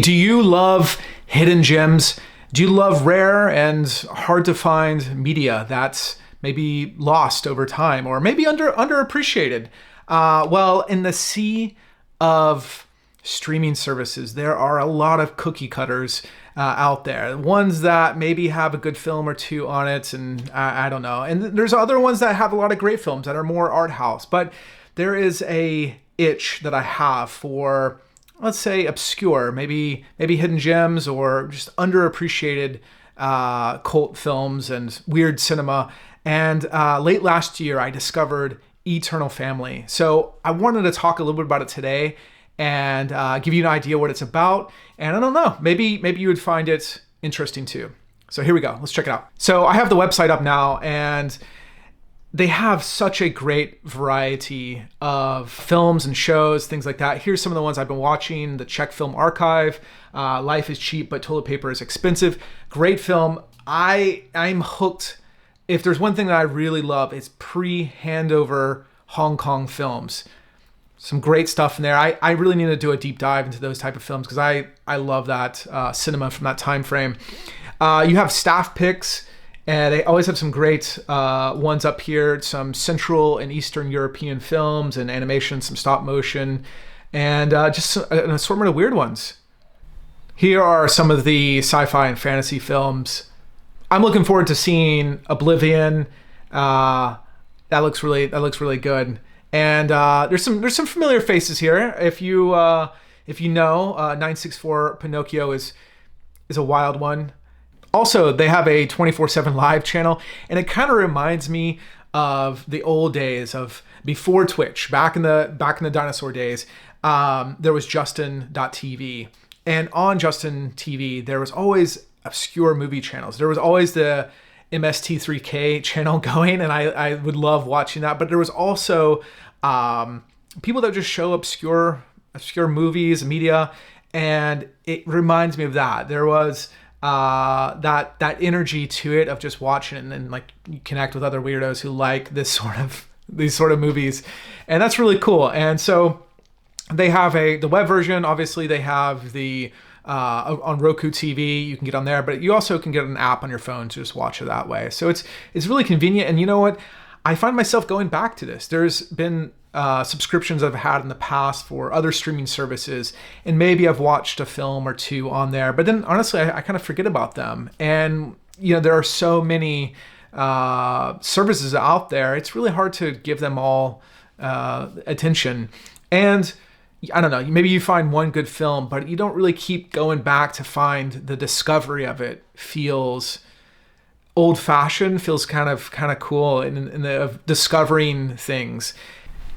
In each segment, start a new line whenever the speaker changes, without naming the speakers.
do you love hidden gems? Do you love rare and hard to find media that's maybe lost over time or maybe underappreciated? Well, in the sea of streaming services, there are a lot of cookie cutters out there. Ones that maybe have a good film or two on it, and I don't know. And there's other ones that have a lot of great films that are more art house. But there is a itch that I have for, let's say, obscure, maybe hidden gems or just underappreciated cult films and weird cinema. And late last year, I discovered Eternal Family. So I wanted to talk a little bit about it today and give you an idea what it's about. And I don't know, maybe you would find it interesting too. So here we go. Let's check it out. So I have the website up now, and they have such a great variety of films and shows, things like that. Here's some of the ones I've been watching. The Czech Film Archive, Life is Cheap, but Toilet Paper is Expensive. Great film. I'm hooked. If there's one thing that I really love, it's pre-handover Hong Kong films. Some great stuff in there. I really need to do a deep dive into those type of films because I love that cinema from that time frame. You have staff picks, and they always have some great ones up here. Some Central and Eastern European films and animation, some stop motion, and just an assortment of weird ones. Here are some of the sci-fi and fantasy films. I'm looking forward to seeing Oblivion. That looks really good. And there's some familiar faces here. If you know, 964 Pinocchio is a wild one. Also, they have a 24/7 live channel, and it kind of reminds me of the old days of before Twitch, back in the dinosaur days. There was Justin.tv, and on Justin TV there was always obscure movie channels. There was always the MST3K channel going, and I would love watching that. But there was also people that just show obscure movies, media, and it reminds me of that. There was that energy to it of just watching it, and then like you connect with other weirdos who like these sort of movies, and that's really cool. And so they have the web version. Obviously, they have the on Roku TV, you can get on there, but you also can get an app on your phone to just watch it that way. So it's really convenient. And you know what? I find myself going back to this. There's been subscriptions I've had in the past for other streaming services, and maybe I've watched a film or two on there, but then honestly, I kind of forget about them. And there are so many services out there. It's really hard to give them all attention. And I don't know, maybe you find one good film, but you don't really keep going back to find the discovery of it. Feels old-fashioned, feels kind of cool in the discovering things.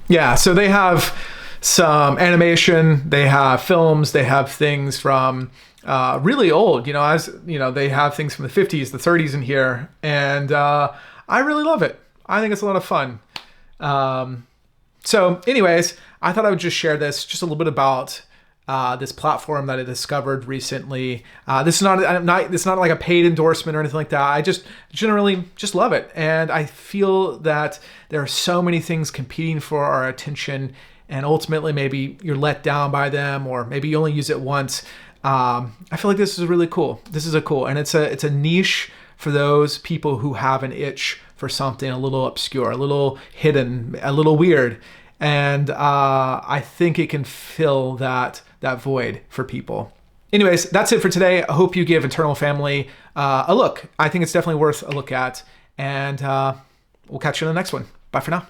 Yeah, so they have some animation, they have films, they have things from really old, they have things from the 50s, the 30s in here, and I really love it. I think it's a lot of fun. So anyways, I thought I would just share just a little bit about this platform that I discovered recently. This is not like a paid endorsement or anything like that. I just generally just love it. And I feel that there are so many things competing for our attention, and ultimately maybe you're let down by them, or maybe you only use it once. I feel like this is really cool. This is and it's a niche for those people who have an itch for something a little obscure, a little hidden, a little weird. And I think it can fill that void for people. Anyways, that's it for today. I hope you give Eternal Family a look. I think it's definitely worth a look at. And we'll catch you in the next one. Bye for now.